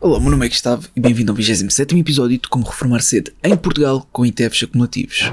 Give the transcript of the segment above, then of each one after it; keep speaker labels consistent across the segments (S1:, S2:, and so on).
S1: Olá, meu nome é Gustavo e bem-vindo ao 27º episódio de Como Reformar Cedo em Portugal com ETFs acumulativos.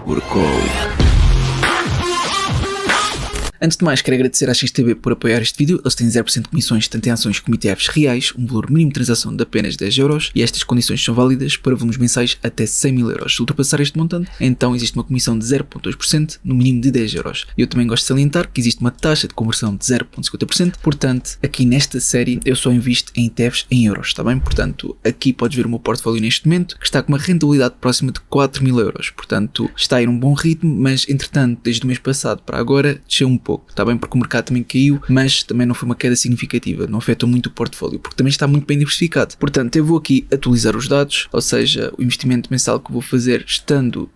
S1: Antes de mais, quero agradecer à XTB por apoiar este vídeo. Eles têm 0% de comissões tanto em ações como ETFs reais, um valor mínimo de transação de apenas 10€ e estas condições são válidas para volumes mensais até 100.000€. Se ultrapassar este montante, então existe uma comissão de 0,2% no mínimo de 10€. Eu também gosto de salientar que existe uma taxa de conversão de 0,50%, portanto, aqui nesta série eu só invisto em ETFs em euros, está bem? Portanto, aqui podes ver o meu portfólio neste momento, que está com uma rentabilidade próxima de 4.000€. Portanto, está a ir um bom ritmo, mas entretanto, desde o mês passado para agora, desceu um pouco, está bem? Porque o mercado também caiu, mas também não foi uma queda significativa, não afetou muito o portfólio, porque também está muito bem diversificado. Portanto, eu vou aqui atualizar os dados, ou seja, o investimento mensal que vou fazer estando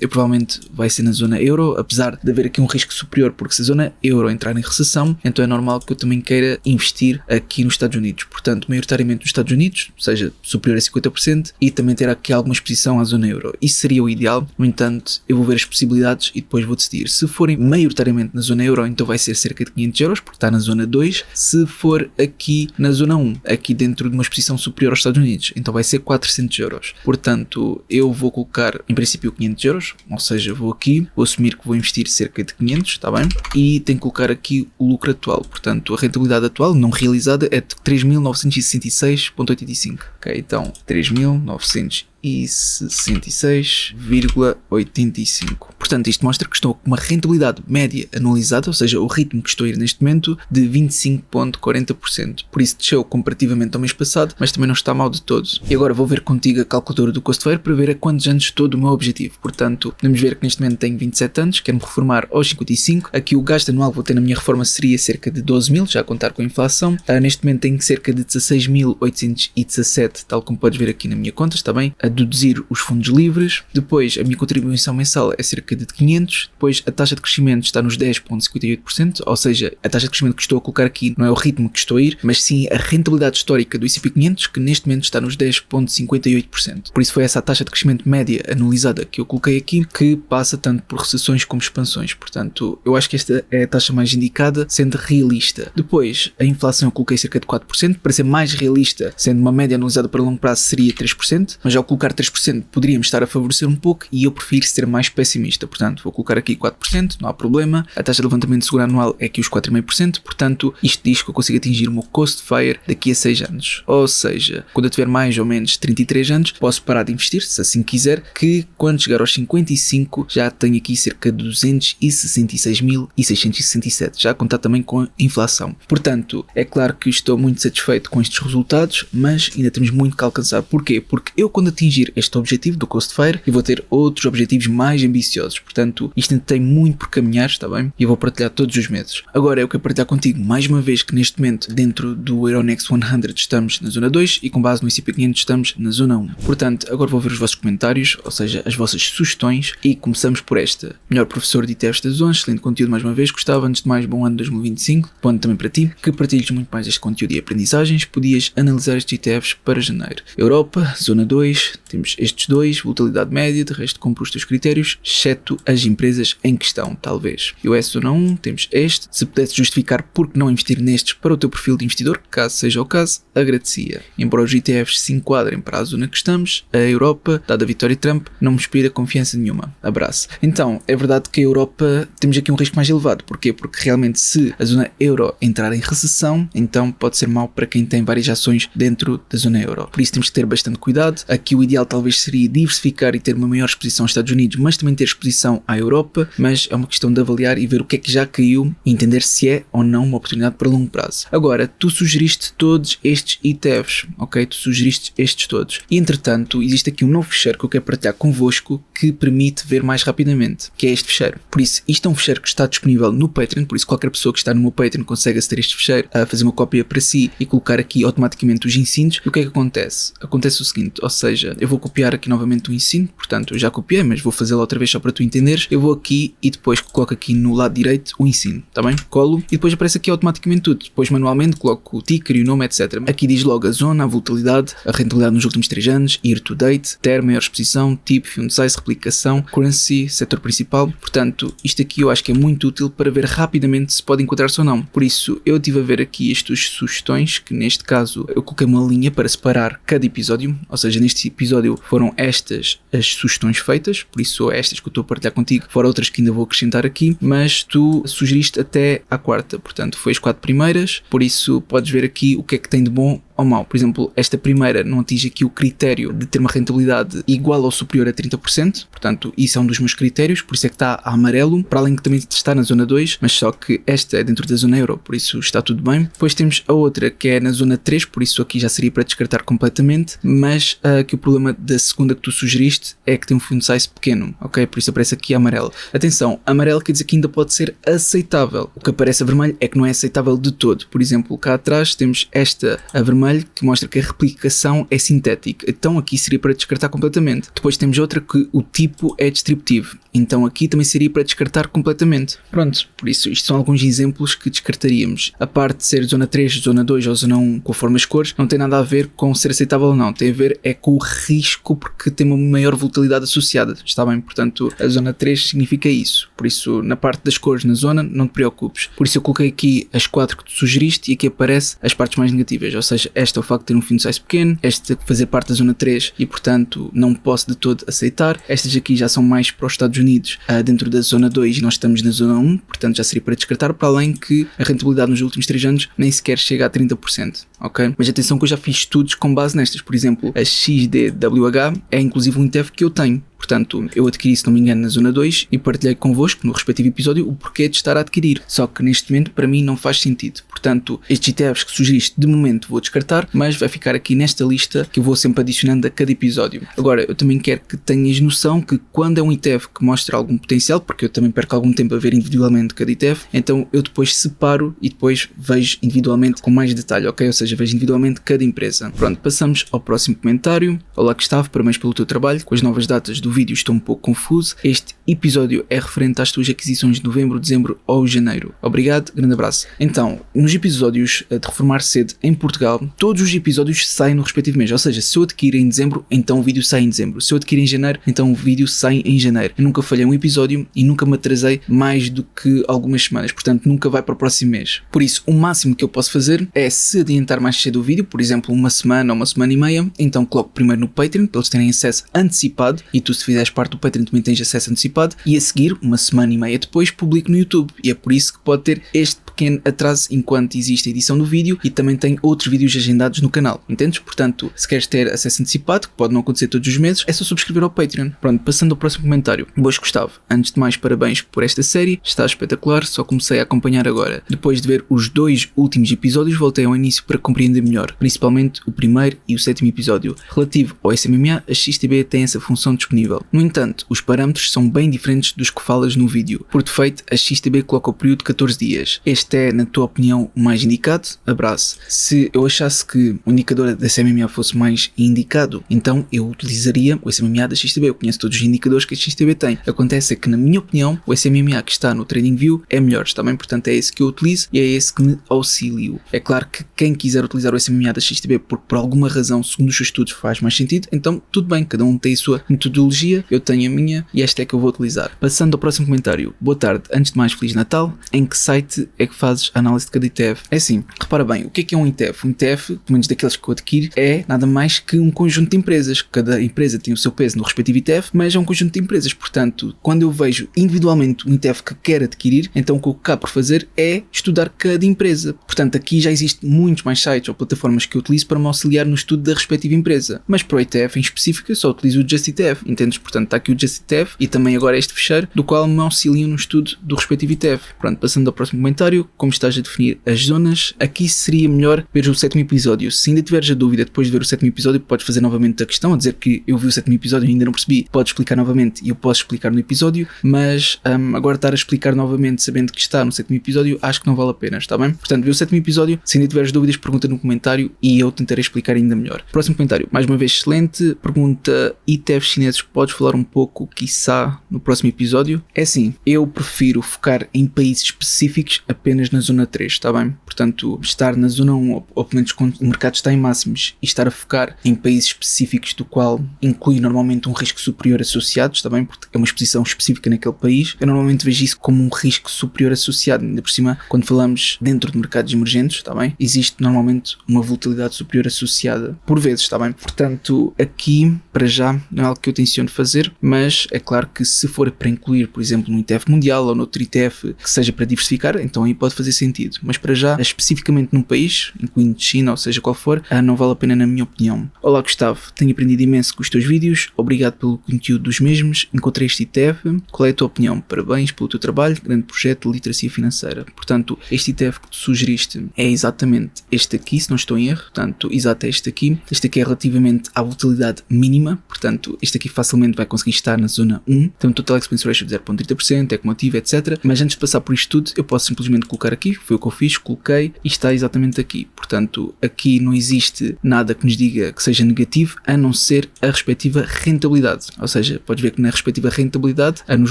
S1: eu provavelmente vai ser na zona euro, apesar de haver aqui um risco superior, porque se a zona euro entrar em recessão, então é normal que eu também queira investir aqui nos Estados Unidos. Portanto, maioritariamente nos Estados Unidos, ou seja, superior a 50%, e também ter aqui alguma exposição à zona euro. Isso seria o ideal, no entanto, eu vou ver as possibilidades e depois vou decidir. Se forem maioritariamente na zona euro, então vai ser cerca de 500€, porque está na zona 2. Se for aqui na zona 1, aqui dentro de uma exposição superior aos Estados Unidos, então vai ser 400€. Portanto, eu vou colocar em princípio 500€, ou seja, vou assumir que vou investir cerca de 500, está bem? E tenho que colocar aqui o lucro atual, portanto, a rentabilidade atual não realizada é de 3.966,85. Ok, então 3.966,85. Portanto, isto mostra que estou com uma rentabilidade média anualizada, ou seja, o ritmo que estou a ir neste momento, de 25,40%. Por isso desceu comparativamente ao mês passado, mas também não está mal de todo. E agora vou ver contigo a calculadora do Cost Fair para ver a quantos anos estou do meu objetivo. Portanto, podemos ver que neste momento tenho 27 anos, quero-me reformar aos 55. Aqui o gasto anual que vou ter na minha reforma seria cerca de 12.000, já a contar com a inflação. Neste momento tenho cerca de 16.817, tal como podes ver aqui na minha conta, está bem? A deduzir os fundos livres. Depois a minha contribuição mensal é cerca de 500. Depois a taxa de crescimento está nos 10,58%, ou seja, a taxa de crescimento que estou a colocar aqui não é o ritmo que estou a ir, mas sim a rentabilidade histórica do S&P 500, que neste momento está nos 10,58%. Por isso foi essa a taxa de crescimento média anualizada que eu coloquei aqui, que passa tanto por recessões como expansões. Portanto, eu acho que esta é a taxa mais indicada, sendo realista. Depois, a inflação eu coloquei cerca de 4%, para ser mais realista, sendo uma média anualizada para longo prazo seria 3%, mas ao colocar 3% poderíamos estar a favorecer um pouco e eu prefiro ser mais pessimista. Portanto, vou colocar aqui 4%, não há problema. A taxa de levantamento de seguro anual é aqui os 4,5%, portanto, isto diz que eu consigo atingir o meu Cost Fair daqui a 6 anos. Ou seja, quando eu tiver mais ou menos 33 anos, posso parar de investir, se assim quiser, que quando chegar aos 55 já tenho aqui cerca de 266.667, já a contar também com a inflação. Portanto, é claro que estou muito satisfeito com estes resultados, mas ainda temos muito que alcançar. Porquê? Porque eu, quando atingir este objetivo do Cost Fair, eu vou ter outros objetivos mais ambiciosos. Portanto, isto ainda tem muito por caminhar, está bem? E eu vou partilhar todos os meses. Agora, eu quero partilhar contigo mais uma vez que neste momento, dentro do Euronext 100, estamos na zona 2 e com base no S&P 500 estamos na zona 1. Portanto, agora vou ver os vossos comentários, ou seja, as vossas sugestões, e começamos por esta. Melhor professor de ETFs da Zona, excelente conteúdo mais uma vez. Gostava, antes de mais, bom ano 2025. Bom ano também para ti, que partilhes muito mais este conteúdo e aprendizagens. Podias analisar estes ETFs para janeiro. Europa, zona 2, temos estes dois, volatilidade média, de resto compro os teus critérios, exceto as empresas em questão, talvez. US zona 1, temos este. Se pudesse justificar por que não investir nestes para o teu perfil de investidor, caso seja o caso, agradecia. Embora os ETFs se enquadrem para a zona que estamos, a Europa, dada a vitória de Trump, não me inspira confiança nenhuma. Abraço. Então, é verdade que a Europa temos aqui um risco mais elevado. Porquê? Porque realmente se a zona euro entrar em recessão, então pode ser mau para quem tem várias ações dentro da zona euro. Por isso temos que ter bastante cuidado. Aqui o ideal talvez seria diversificar e ter uma maior exposição aos Estados Unidos, mas também ter exposição à Europa, mas é uma questão de avaliar e ver o que é que já caiu e entender se é ou não uma oportunidade para longo prazo. Agora, tu sugeriste todos estes ETFs, ok? Tu sugeriste estes todos. E entretanto, existe aqui um novo fecheiro que eu quero partilhar convosco que permite ver mais rapidamente, que é este fecheiro. Por isso, isto é um fecheiro que está disponível no Patreon, por isso qualquer pessoa que está no meu Patreon consegue aceder a este fecheiro, a fazer uma cópia para si e colocar aqui automaticamente os ensinos. E o que é que acontece? Acontece o seguinte, ou seja, eu vou copiar aqui novamente o ensino, portanto eu já copiei, mas vou fazê-lo outra vez só para tu entenderes. Eu vou aqui e depois coloco aqui no lado direito o ensino, está bem? Colo e depois aparece aqui automaticamente tudo. Depois manualmente coloco o ticker e o nome, etc. Aqui diz logo a zona, a volatilidade, a rentabilidade nos últimos 3 anos, year to date, termo, maior exposição, tipo, fund size, replicação, currency, setor principal. Portanto, isto aqui eu acho que é muito útil para ver rapidamente se pode enquadrar-se ou não. Por isso, eu estive a ver aqui estas sugestões, que neste caso eu coloquei uma linha para separar cada episódio, ou seja, neste episódio foram estas as sugestões feitas, por isso estas que eu estou a partilhar contigo, fora outras que ainda vou acrescentar aqui, mas tu sugeriste até à quarta, portanto foi as 4 primeiras, por isso podes ver aqui o que é que tem de bom ou mau. Por exemplo, esta primeira não atinge aqui o critério de ter uma rentabilidade igual ou superior a 30%, portanto isso é um dos meus critérios, por isso é que está a amarelo, para além que também está na zona 2, mas só que esta é dentro da zona euro, por isso está tudo bem. Depois temos a outra que é na zona 3, por isso aqui já seria para descartar completamente, mas que o problema da segunda que tu sugeriste é que tem um fund size pequeno, ok? Por isso aparece aqui amarelo. Atenção, amarelo quer dizer que ainda pode ser aceitável, o que aparece a vermelho é que não é aceitável de todo. Por exemplo, cá atrás temos esta a vermelho, que mostra que a replicação é sintética, então aqui seria para descartar completamente. Depois temos outra que o tipo é descriptivo, então aqui também seria para descartar completamente. Pronto, por isso isto são alguns exemplos que descartaríamos. A parte de ser zona 3, zona 2 ou zona 1 conforme as cores, não tem nada a ver com ser aceitável ou não, tem a ver é com o risco, porque tem uma maior volatilidade associada, está bem? Portanto, a zona 3 significa isso, por isso na parte das cores na zona não te preocupes. Por isso eu coloquei aqui as 4 que tu sugeriste e aqui aparece as partes mais negativas, ou seja, esta é o facto de ter um fund size pequeno, esta fazer parte da zona 3 e portanto não posso de todo aceitar. Estas aqui já são mais para os Estados Unidos, dentro da zona 2 e nós estamos na zona 1, portanto já seria para descartar, para além que a rentabilidade nos últimos 3 anos nem sequer chega a 30%, ok? Mas atenção que eu já fiz estudos com base nestas, por exemplo, a XDWH é inclusive um ETF que eu tenho. Portanto, eu adquiri, se não me engano, na zona 2 e partilhei convosco no respectivo episódio o porquê de estar a adquirir. Só que neste momento para mim não faz sentido. Portanto, estes ETFs que sugeriste de momento vou descartar, mas vai ficar aqui nesta lista que eu vou sempre adicionando a cada episódio. Agora, eu também quero que tenhas noção que quando é um ETF que mostra algum potencial, porque eu também perco algum tempo a ver individualmente cada ETF, então eu depois separo e depois vejo individualmente com mais detalhe, ok? Ou seja, vejo individualmente cada empresa. Pronto, passamos ao próximo comentário. Olá Gustavo, parabéns pelo teu trabalho. Com as novas datas do vídeo estou um pouco confuso. Este episódio é referente às tuas aquisições de novembro, dezembro ou janeiro. Obrigado, grande abraço. Então, nos episódios de Reformar Cedo em Portugal, todos os episódios saem no respectivo mês. Ou seja, se eu adquirir em dezembro, então o vídeo sai em dezembro. Se eu adquirir em janeiro, então o vídeo sai em janeiro. Eu nunca falhei um episódio e nunca me atrasei mais do que algumas semanas. Portanto, nunca vai para o próximo mês. Por isso, o máximo que eu posso fazer é, se adiantar mais cedo o vídeo, por exemplo, uma semana ou uma semana e meia, então coloco primeiro no Patreon, para eles terem acesso antecipado, e tu, se fizeres parte do Patreon, também tens acesso antecipado, e a seguir, uma semana e meia depois, publico no YouTube. E é por isso que pode ter este pequeno atraso enquanto existe a edição do vídeo, e também tem outros vídeos agendados no canal, entendes? Portanto, se queres ter acesso antecipado, que pode não acontecer todos os meses, é só subscrever ao Patreon. Pronto, passando ao próximo comentário. Boas, Gustavo. Antes de mais, parabéns por esta série, está espetacular, só comecei a acompanhar agora. Depois de ver os 2 últimos episódios, voltei ao início para compreender melhor, principalmente o primeiro e o 7º episódio. Relativo ao SMMA, a XTB tem essa função disponível. No entanto, os parâmetros são bem diferentes dos que falas no vídeo. Por defeito, a XTB coloca o período de 14 dias. Este é, na tua opinião, o mais indicado? Abraço. Se eu achasse que o indicador da SMMA fosse mais indicado, então eu utilizaria o SMMA da XTB. Eu conheço todos os indicadores que a XTB tem. Acontece que, na minha opinião, o SMMA que está no TradingView é melhor, está bem? Portanto, é esse que eu utilizo e é esse que me auxilio. É claro que quem quiser utilizar o SMMA da XTB porque por alguma razão, segundo os seus estudos, faz mais sentido, então tudo bem, cada um tem a sua metodologia, eu tenho a minha e esta é que eu vou utilizar. Passando ao próximo comentário. Boa tarde, antes de mais, Feliz Natal. Em que site é que fazes a análise de cada ETF? É assim, repara bem, o que é um ETF? Um ETF, pelo menos daqueles que eu adquiro, é nada mais que um conjunto de empresas. Cada empresa tem o seu peso no respectivo ETF, mas é um conjunto de empresas. Portanto, quando eu vejo individualmente um ETF que quero adquirir, então o que eu acabo por fazer é estudar cada empresa. Portanto, aqui já existem muitos mais sites ou plataformas que eu utilizo para me auxiliar no estudo da respectiva empresa. Mas para o ETF em específico, eu só utilizo o Just ETF, entendes? emergentes. Portanto, está aqui o Just ETF e também agora este fecheiro, do qual me auxiliam no estudo do respectivo ETF. Pronto, passando ao próximo comentário, como estás a definir as zonas, aqui seria melhor ver o 7º episódio. Se ainda tiveres a dúvida depois de ver o 7º episódio, podes fazer novamente a questão, a dizer que eu vi o 7º episódio e ainda não percebi, podes explicar novamente e eu posso explicar no episódio, mas agora estar a explicar novamente sabendo que está no 7º episódio, acho que não vale a pena, está bem? Portanto, vê o 7º episódio, se ainda tiveres dúvidas, pergunta no comentário e eu tentarei explicar ainda melhor. Próximo comentário, mais uma vez excelente, pergunta: ETFs chineses, podes falar um pouco, quiçá, no próximo episódio? É assim, eu prefiro focar em países específicos apenas na zona 3, está bem? Portanto, estar na zona 1, ou pelo menos quando o mercado está em máximos, e estar a focar em países específicos do qual inclui normalmente um risco superior associado, está bem? Porque é uma exposição específica naquele país. Eu normalmente vejo isso como um risco superior associado, ainda por cima, quando falamos dentro de mercados emergentes, está bem? Existe normalmente uma volatilidade superior associada, por vezes, está bem? Portanto, aqui, para já, não é algo que eu tenciono fazer, mas é claro que se for para incluir, por exemplo, num ETF mundial ou noutro ETF que seja para diversificar, então aí pode fazer sentido. Mas para já, especificamente num país, incluindo China ou seja qual for, não vale a pena na minha opinião. Olá Gustavo, tenho aprendido imenso com os teus vídeos, obrigado pelo conteúdo dos mesmos, encontrei este ETF, qual é a tua opinião? Parabéns pelo teu trabalho, grande projeto de literacia financeira. Portanto, este ETF que tu sugeriste é exatamente este aqui, se não estou em erro, portanto, exato é este aqui é relativamente à volatilidade mínima, portanto, este aqui facilmente vai conseguir estar na zona 1, tem um Total Expense Ratio de 0.30%, é cumulativo, etc. Mas antes de passar por isto tudo, eu posso simplesmente colocar aqui, foi o que eu fiz, coloquei e está exatamente aqui. Portanto, aqui não existe nada que nos diga que seja negativo, a não ser a respectiva rentabilidade. Ou seja, podes ver que na respectiva rentabilidade, nos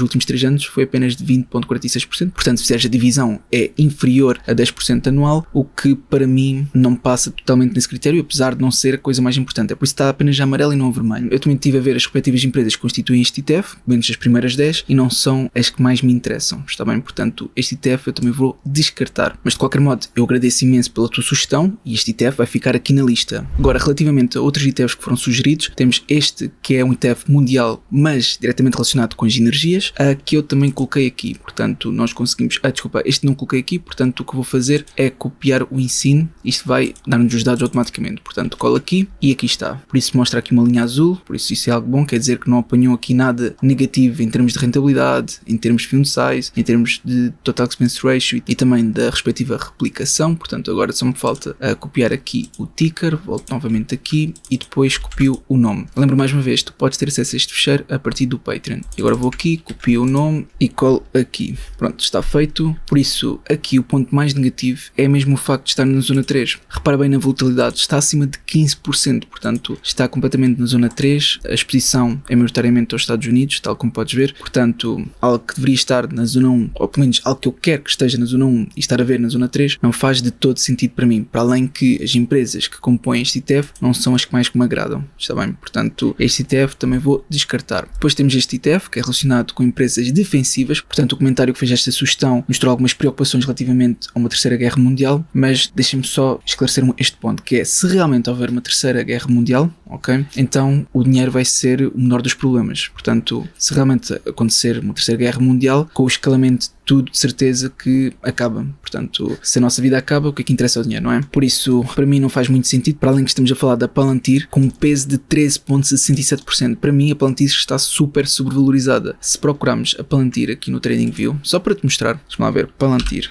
S1: últimos 3 anos, foi apenas de 20.46%. Portanto, se fizeres a divisão, é inferior a 10% anual, o que para mim não passa totalmente nesse critério, apesar de não ser a coisa mais importante. É por isso que está apenas já amarelo e não vermelho. Eu também estive a ver as respectivas empresas que constituem este ETF, menos as primeiras 10, e não são as que mais me interessam, está bem? Portanto, este ETF eu também vou descartar. Mas de qualquer modo, eu agradeço imenso pela tua sugestão e este ETF vai ficar aqui na lista. Agora, relativamente a outros ETFs que foram sugeridos, temos este que é um ETF mundial, mas diretamente relacionado com as energias, que eu também coloquei aqui. Portanto, nós conseguimos... desculpa, este não coloquei aqui, portanto o que eu vou fazer é copiar o ensino, isto vai dar-nos os dados automaticamente. Portanto, colo aqui e aqui está. Por isso mostra aqui uma linha azul, por isso é algo bom, quer dizer que não apanhou aqui nada negativo em termos de rentabilidade, em termos de fund size, em termos de Total Expense Ratio e também da respectiva replicação. Portanto, agora só me falta copiar aqui o ticker, volto novamente aqui e depois copio o nome. Lembro mais uma vez, tu podes ter acesso a este fecheiro a partir do Patreon. E agora vou aqui, copio o nome e colo aqui. Pronto, está feito. Por isso, aqui o ponto mais negativo é mesmo o facto de estar na zona 3. Repara bem na volatilidade, está acima de 15%, portanto está completamente na zona 3, a exposição é maioritariamente aos Estados Unidos, tal como podes ver, portanto algo que deveria estar na zona 1, ou pelo menos algo que eu quero que esteja na zona 1 e estar a ver na zona 3, não faz de todo sentido para mim, para além que as empresas que compõem este ETF não são as que mais me agradam, está bem? Portanto, este ETF também vou descartar. Depois temos este ETF que é relacionado com empresas defensivas, portanto o comentário que fez esta sugestão mostrou algumas preocupações relativamente a uma terceira guerra mundial, mas deixem-me só esclarecer este ponto, que é, se realmente houver uma terceira guerra mundial, ok, então o dinheiro vai ser o menor dos problemas. Portanto, se realmente acontecer uma terceira guerra mundial, com o escalamento de tudo, de certeza que acaba. Portanto, se a nossa vida acaba, o que é que interessa é o dinheiro, não é? Por isso, para mim não faz muito sentido, para além que estamos a falar da Palantir com um peso de 13.67%. Para mim a Palantir está super sobrevalorizada. Se procurarmos a Palantir aqui no TradingView, só para te mostrar, deixa-me lá ver, Palantir,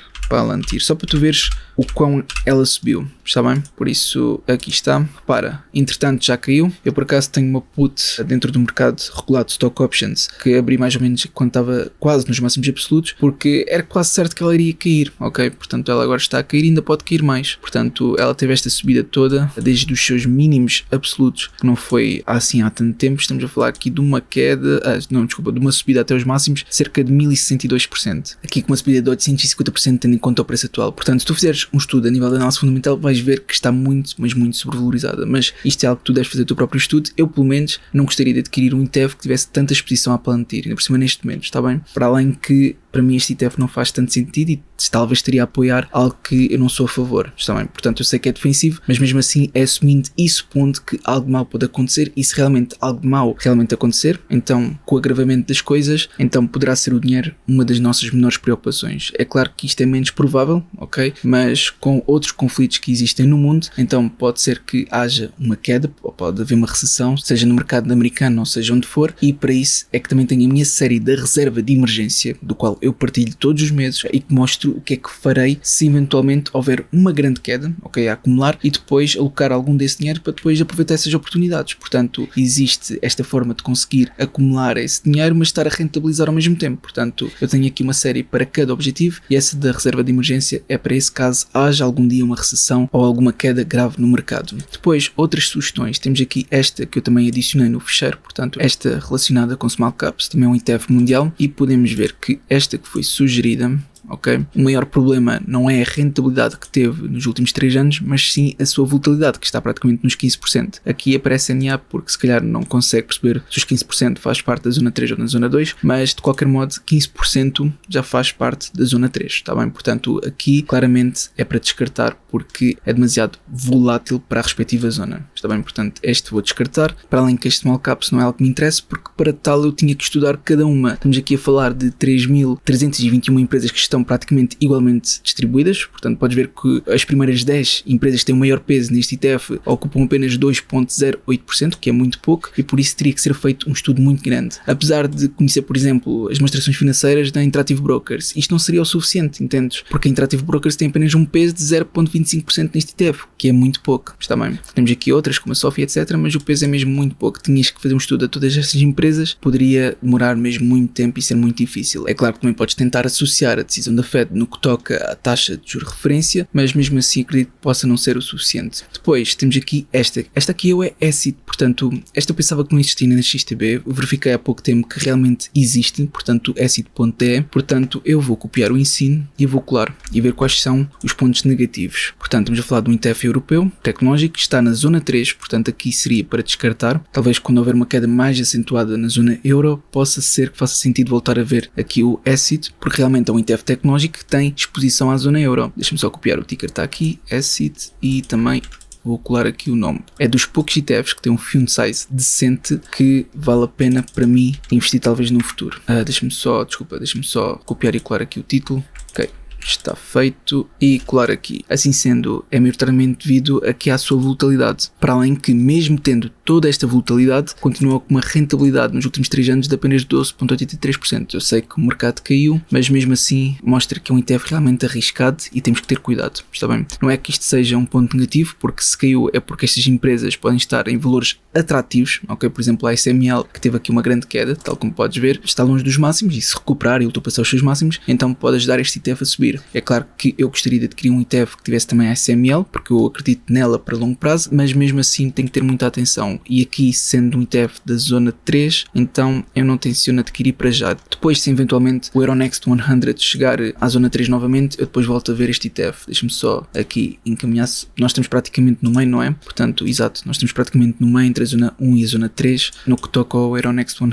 S1: só para tu veres o quão ela subiu, está bem? Por isso, aqui está. Repara, entretanto já caiu. Eu por acaso tenho uma put dentro do mercado regulado de Stock Options que abri mais ou menos quando estava quase nos máximos absolutos, porque era quase certo que ela iria cair, ok? Portanto, ela agora está a cair e ainda pode cair mais. Portanto, ela teve esta subida toda desde os seus mínimos absolutos, que não foi assim há tanto tempo. Estamos a falar aqui de uma queda, de uma subida até os máximos, cerca de 1062%. Aqui com uma subida de 850% tendo em conta o preço atual. Portanto, se tu fizeres um estudo a nível de análise fundamental, vais ver que está muito, mas muito sobrevalorizada. Mas isto é algo que tu deves fazer o teu próprio estudo. Eu, pelo menos, não gostaria de adquirir um ETF que tivesse tanta exposição à Palantir, ainda por cima neste momento, está bem? Para além que para mim este ETF não faz tanto sentido e talvez estaria a apoiar algo que eu não sou a favor. Está bem? Portanto, eu sei que é defensivo, mas mesmo assim é assumindo e supondo que algo mau pode acontecer, e se realmente algo mau realmente acontecer, então com o agravamento das coisas, então poderá ser o dinheiro uma das nossas menores preocupações. É claro que isto é menos provável, ok? Mas com outros conflitos que existem no mundo, então pode ser que haja uma queda, ou pode haver uma recessão, seja no mercado americano ou seja onde for, e para isso é que também tenho a minha série da reserva de emergência, do qual eu partilho todos os meses e que mostro o que é que farei se eventualmente houver uma grande queda, ok, a acumular, e depois alocar algum desse dinheiro para depois aproveitar essas oportunidades. Portanto, existe esta forma de conseguir acumular esse dinheiro, mas estar a rentabilizar ao mesmo tempo. Portanto, eu tenho aqui uma série para cada objetivo, e essa da reserva de emergência é para esse caso haja algum dia uma recessão ou alguma queda grave no mercado. Depois, outras sugestões, temos aqui esta que eu também adicionei no fecheiro, portanto, esta relacionada com Small Caps, também é um ETF mundial, e podemos ver que esta que foi sugerida, ok? O maior problema não é a rentabilidade que teve nos últimos 3 anos, mas sim a sua volatilidade, que está praticamente nos 15%. Aqui aparece NA porque se calhar não consegue perceber se os 15% faz parte da zona 3 ou da zona 2, mas de qualquer modo 15% já faz parte da zona 3, está bem? Portanto, aqui claramente é para descartar porque é demasiado volátil para a respectiva zona, está bem? Portanto, este vou descartar, para além que este Small Caps não é algo que me interessa, porque para tal eu tinha que estudar cada uma. Estamos aqui a falar de 3.321 empresas que estão praticamente igualmente distribuídas, portanto podes ver que as primeiras 10 empresas que têm o maior peso neste ETF ocupam apenas 2,08%, que é muito pouco, e por isso teria que ser feito um estudo muito grande. Apesar de conhecer, por exemplo, as demonstrações financeiras da Interactive Brokers, isto não seria o suficiente, entendes? Porque a Interactive Brokers tem apenas um peso de 0,25% neste ETF, que é muito pouco, está bem? Temos aqui outras como a Sofia, etc, mas o peso é mesmo muito pouco. Tinhas que fazer um estudo a todas estas empresas, poderia demorar mesmo muito tempo e ser muito difícil. É claro que também podes tentar associar a decisão da Fed no que toca à taxa de juros de referência, mas mesmo assim acredito que possa não ser o suficiente. Depois temos aqui esta aqui é ACID, portanto esta eu pensava que não existia na XTB, eu verifiquei há pouco tempo que realmente existe, portanto ACID.de, portanto eu vou copiar o ensino e vou colar e ver quais são os pontos negativos. Portanto estamos a falar de um ETF europeu, tecnológico, que está na zona 3, portanto aqui seria para descartar, talvez quando houver uma queda mais acentuada na zona euro, possa ser que faça sentido voltar a ver aqui o ACID, porque realmente é um ETF tecnológico que tem exposição à zona euro. Deixa-me só copiar, o ticker está aqui, ACID, e também vou colar aqui o nome. É dos poucos ETFs que tem um fund size decente que vale a pena para mim investir talvez no futuro. Deixa-me só copiar e colar aqui o título. Ok. Está feito, e colar aqui. Assim sendo, é maioritariamente devido a que há a sua volatilidade, para além que mesmo tendo toda esta volatilidade, continua com uma rentabilidade nos últimos 3 anos de apenas 12,83%. Eu sei que o mercado caiu, mas mesmo assim mostra que é um ETF realmente arriscado e temos que ter cuidado, está bem? Não é que isto seja um ponto negativo, porque se caiu é porque estas empresas podem estar em valores atrativos, ok? Por exemplo, a SML, que teve aqui uma grande queda, tal como podes ver, está longe dos máximos, e se recuperar e ultrapassar os seus máximos, então pode ajudar este ETF a subir. É claro que eu gostaria de adquirir um ETF que tivesse também a SML, porque eu acredito nela para longo prazo, mas mesmo assim tem que ter muita atenção, e aqui sendo um ETF da zona 3, então eu não tenciono adquirir para já. Depois, se eventualmente o Euronext 100 chegar à zona 3 novamente, eu depois volto a ver este ETF. Deixa-me só aqui encaminhar. Nós estamos praticamente no meio, não é? Portanto, exato, nós estamos praticamente no meio entre a zona 1 e a zona 3 no que toca ao Euronext 100.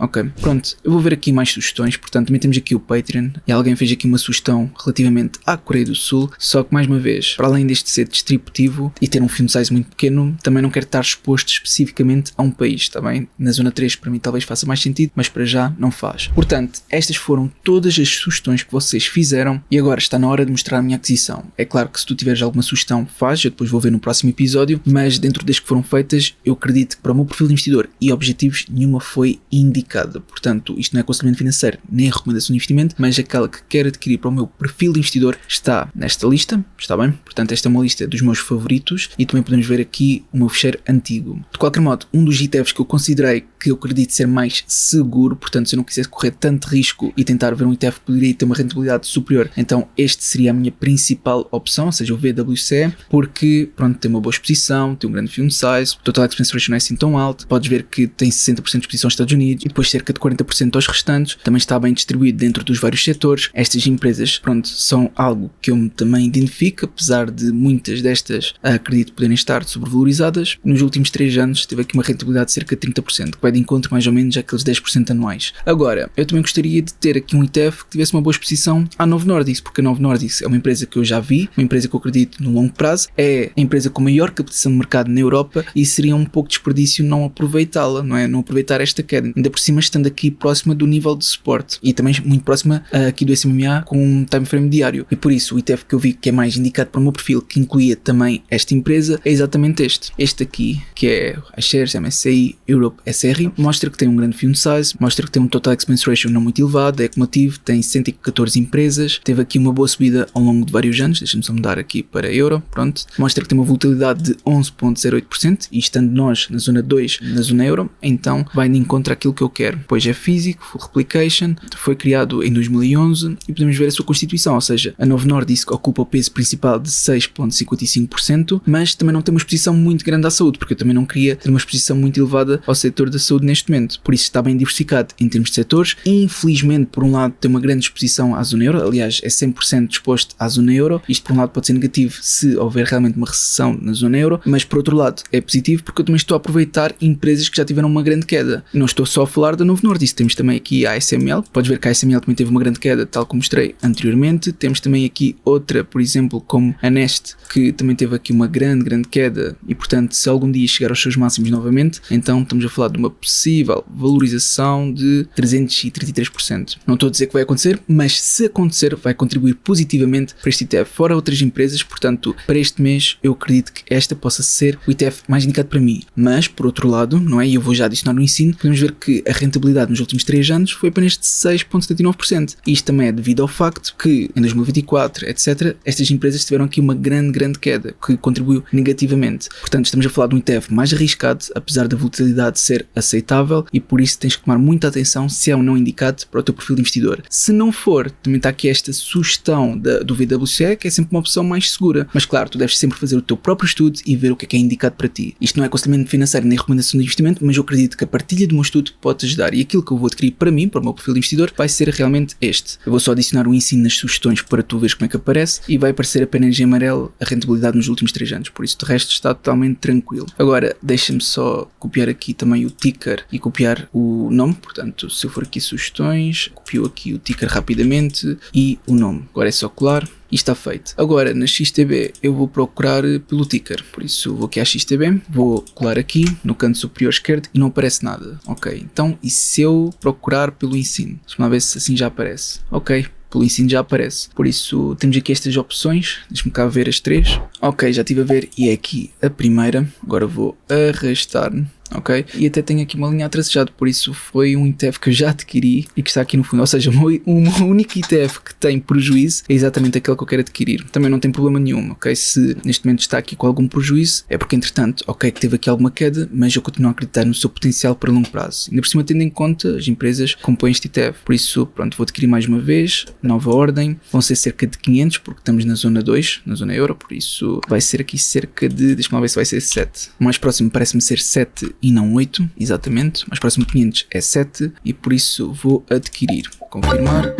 S1: Ok, pronto, eu vou ver aqui mais sugestões, portanto também temos aqui o Patreon, e alguém fez aqui uma sugestão relativamente à Coreia do Sul, só que mais uma vez, para além deste ser distributivo e ter um fund size muito pequeno, também não quero estar exposto especificamente a um país, está bem? Na zona 3 para mim talvez faça mais sentido, mas para já não faz. Portanto, estas foram todas as sugestões que vocês fizeram, e agora está na hora de mostrar a minha aquisição. É claro que se tu tiveres alguma sugestão, faz, eu depois vou ver no próximo episódio, mas dentro das que foram feitas, eu acredito que para o meu perfil de investidor e objetivos, nenhuma foi indicada. Portanto, isto não é aconselhamento financeiro nem recomendação de investimento, mas aquela que quero adquirir para o meu perfil de investidor está nesta lista, está bem? Portanto, esta é uma lista dos meus favoritos, e também podemos ver aqui o meu fecheiro antigo. De qualquer modo, um dos ETFs que eu considerei que eu acredito ser mais seguro, portanto, se eu não quisesse correr tanto risco e tentar ver um ETF que poderia ter uma rentabilidade superior, então este seria a minha principal opção, ou seja, o VWCE, porque, pronto, tem uma boa exposição, tem um grande fund size, o total expense ratio não é assim tão alto, podes ver que tem 60% de exposição aos Estados Unidos e depois cerca de 40% aos restantes, também está bem distribuído dentro dos vários setores. Estas empresas, pronto, são algo que eu também identifico, apesar de muitas destas acredito poderem estar sobrevalorizadas. Nos últimos 3 anos teve aqui uma rentabilidade de cerca de 30%, que vai de encontro mais ou menos àqueles 10% anuais. Agora, eu também gostaria de ter aqui um ETF que tivesse uma boa exposição à Novo Nordisk, porque a Novo Nordisk é uma empresa que eu já vi, uma empresa que eu acredito no longo prazo, é a empresa com maior captação de mercado na Europa e seria um pouco desperdício não aproveitá-la, não é? Não aproveitar esta queda, ainda por cima estando aqui próxima do nível de suporte e também muito próxima aqui do SMA com um time frame diário, e por isso o ETF que eu vi que é mais indicado para o meu perfil, que incluía também esta empresa, é exatamente este aqui, que é a Shares MSCI Europe SR, mostra que tem um grande fund size, mostra que tem um total expense ratio não muito elevado, é acumulativo, tem 114 empresas, teve aqui uma boa subida ao longo de vários anos, deixa-me só mudar aqui para euro, pronto, mostra que tem uma volatilidade de 11.08% e estando nós na zona 2, na zona euro, então vai de encontro àquilo que eu quero, pois é físico, full replication, foi criado em 2011 e podemos ver a sua constituição, ou seja, a Novo Nordisk ocupa o peso principal de 6.55%, mas também não tem uma exposição muito grande à saúde, porque eu também não queria ter uma exposição muito elevada ao setor da saúde neste momento, por isso está bem diversificado em termos de setores. Infelizmente, por um lado, tem uma grande exposição à zona euro, aliás, é 100% disposto à zona euro, isto por um lado pode ser negativo se houver realmente uma recessão na zona euro, mas por outro lado é positivo porque eu também estou a aproveitar empresas que já tiveram uma grande queda. Não estou só a falar da Novo Nordisk, temos também aqui a ASML, podes ver que a ASML também teve uma grande queda, tal como mostrei anteriormente. Temos também aqui outra, por exemplo, como a Neste, que também teve aqui uma grande queda e portanto se algum dia chegar aos seus máximos novamente, então estamos a falar de uma possível valorização de 333%. Não estou a dizer que vai acontecer, mas se acontecer vai contribuir positivamente para este ETF, fora outras empresas, portanto para este mês eu acredito que esta possa ser o ETF mais indicado para mim. Mas por outro lado, não é? E eu vou já adicionar no ensino, podemos ver que a rentabilidade nos últimos 3 anos foi apenas de 6.79%. Isto também é devido ao facto que em 2024, etc., estas empresas tiveram aqui uma grande queda que contribuiu negativamente. Portanto, estamos a falar de um ETF mais arriscado, apesar da volatilidade ser aceitável, e por isso tens que tomar muita atenção se é ou não indicado para o teu perfil de investidor. Se não for, também está aqui esta sugestão do VWCE, que é sempre uma opção mais segura. Mas claro, tu deves sempre fazer o teu próprio estudo e ver o que é indicado para ti. Isto não é aconselhamento financeiro nem recomendação de investimento, mas eu acredito que a partilha do meu estudo pode te ajudar, e aquilo que eu vou adquirir para mim, para o meu perfil de investidor, vai ser realmente este. Eu vou só adicionar o ensino nas sugestões para tu veres como é que aparece e vai aparecer apenas em amarelo a rentabilidade nos últimos 3 anos, por isso de resto está totalmente tranquilo. Agora deixa-me só copiar aqui também o ticker e copiar o nome, portanto se eu for aqui sugestões, copio aqui o ticker rapidamente e o nome, agora é só colar. E está feito. Agora na XTB eu vou procurar pelo ticker, por isso vou aqui à XTB, vou colar aqui no canto superior esquerdo e não aparece nada. Ok, então e se eu procurar pelo ensino? Deixa-me lá ver se assim já aparece. Ok, pelo ensino já aparece, por isso temos aqui estas opções, deixa-me cá ver as 3. Ok, já estive a ver e é aqui a primeira, agora vou arrastar. Ok? E até tenho aqui uma linha a tracejar, por isso foi um ETF que eu já adquiri e que está aqui no fundo, ou seja, um único ETF que tem prejuízo é exatamente aquele que eu quero adquirir. Também não tem problema nenhum, ok? Se neste momento está aqui com algum prejuízo, é porque entretanto, ok, que teve aqui alguma queda, mas eu continuo a acreditar no seu potencial para longo prazo. Ainda por cima tendo em conta as empresas que compõem este ETF, por isso pronto, vou adquirir mais uma vez, nova ordem, vão ser cerca de 500 porque estamos na zona 2, na zona euro, por isso vai ser aqui cerca de, deixa-me lá ver se vai ser 7. O mais próximo parece-me ser 7 e não 8, exatamente, mais próximo de 500 é 7 e por isso vou adquirir, confirmar,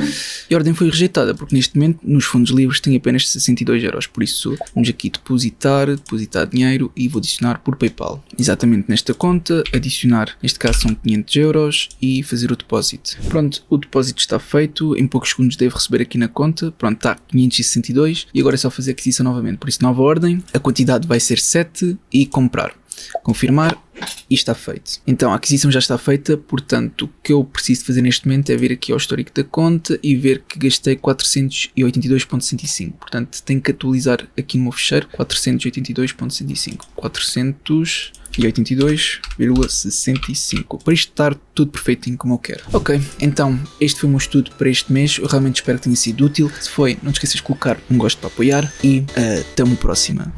S1: e a ordem foi rejeitada porque neste momento nos fundos livres tem apenas 62€, por isso vamos aqui depositar dinheiro e vou adicionar por PayPal, exatamente nesta conta, adicionar, neste caso são 500€ e fazer o depósito. Pronto, o depósito está feito, em poucos segundos devo receber aqui na conta, pronto, está 562 e agora é só fazer a aquisição novamente, por isso nova ordem, a quantidade vai ser 7 e comprar. Confirmar e está feito. Então a aquisição já está feita, portanto o que eu preciso fazer neste momento é vir aqui ao histórico da conta e ver que gastei 482.65, portanto tenho que atualizar aqui no meu fecheiro 482.65, 482,65 para isto estar tudo perfeitinho como eu quero. Ok, então este foi o meu estudo para este mês, eu realmente espero que tenha sido útil. Se foi, não te esqueças de colocar um gosto para apoiar e até uma próxima.